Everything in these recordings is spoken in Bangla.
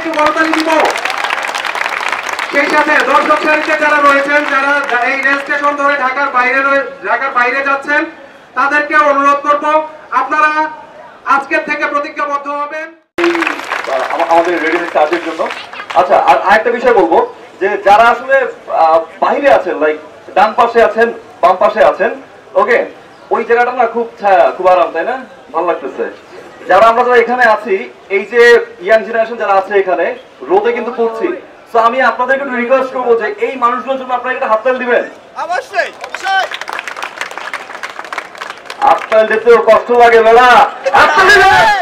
একটু করতালি দিব। সেই সাথে দর্শক সারিতে যারা রয়েছেন, যারা এই রেল স্টেশন ধরে ঢাকার বাইরে যাচ্ছেন, তাদেরকে অনুরোধ করব আপনারা আজকের থেকে প্রতিজ্ঞাবদ্ধ হবেন আমাদের রেডিমেড কাজের জন্য। আচ্ছা, আর আরেকটা বিষয় বলবো যে যারা আসলে বাইরে আছেন, লাইক ডান পাশে আছেন, বাম পাশে আছেন, ওকে, ওই জায়গাটা না খুব ছায়া, খুব আরাম, তাই না? ভালো লাগতেছে। যারা এখানে আছি, এই যে ইয়াং জেনারেশন যারা আছে এখানে, রোদে কিন্তু পড়ছি, তো আমি আপনাদেরকে একটু রিকোয়েস্ট করবো যে এই মানুষগুলোর জন্য আপনারা একটা হাততালি দিবেন। অবশ্যই হাততালি দিতেও কষ্ট লাগে বেলা, হাততালি দিবেন।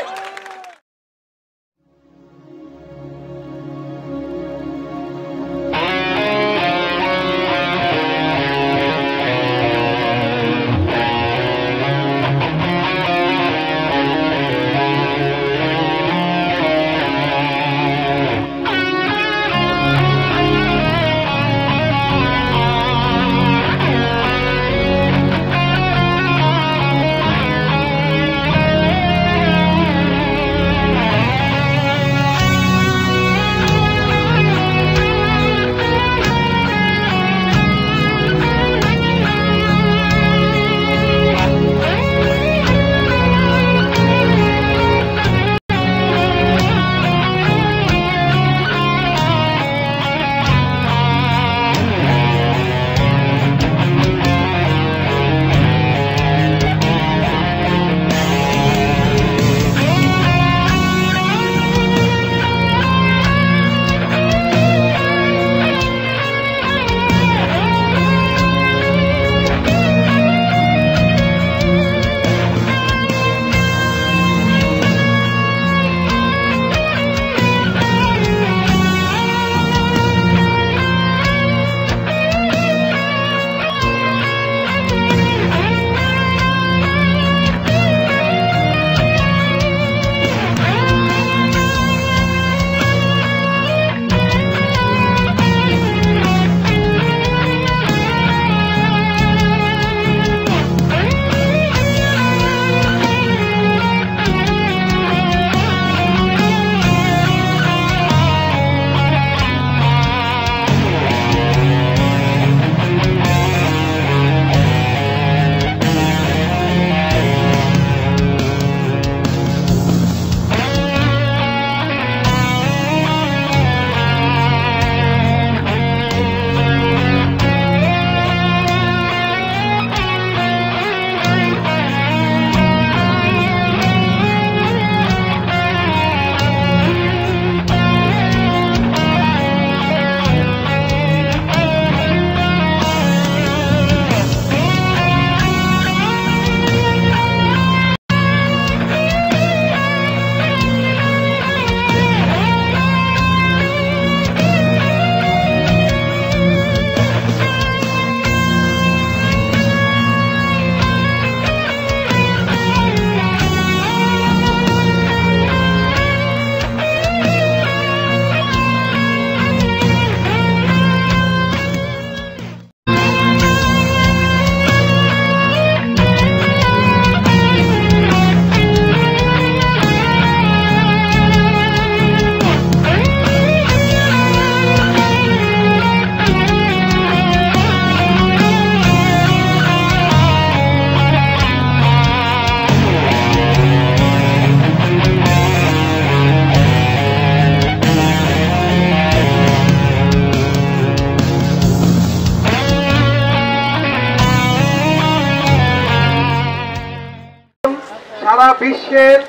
সারা বিশ্বের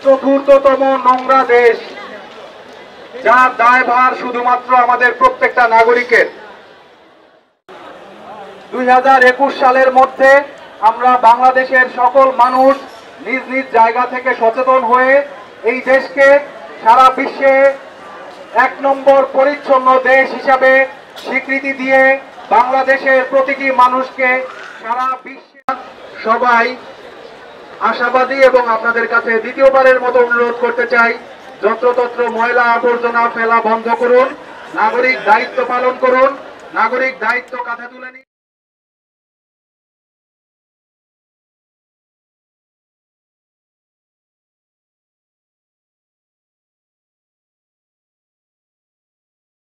চতুর্থতম নোংরা দেশ, যার দায়ভার শুধুমাত্র আমাদের প্রত্যেকটা নাগরিকের। 2021 সালের মধ্যে আমরা বাংলাদেশের সকল মানুষ নিজ নিজ জায়গা থেকে সচেতন হয়ে এই দেশকে সারা বিশ্বে 1 নম্বর পরিচ্ছন্ন দেশ হিসাবে স্বীকৃতি দিয়ে বাংলাদেশের প্রতিটি মানুষকে সারা বিশ্বে সবাই আশাবাদী এবং আপনাদের কাছে দ্বিতীয়বারের মতো অনুরোধ করতে চাই, যত্রতত্র ময়লা আবর্জনা ফেলা বন্ধ করুন, নাগরিক দায়িত্ব পালন করুন, নাগরিক দায়িত্ব কাঁধে তুলে নিন।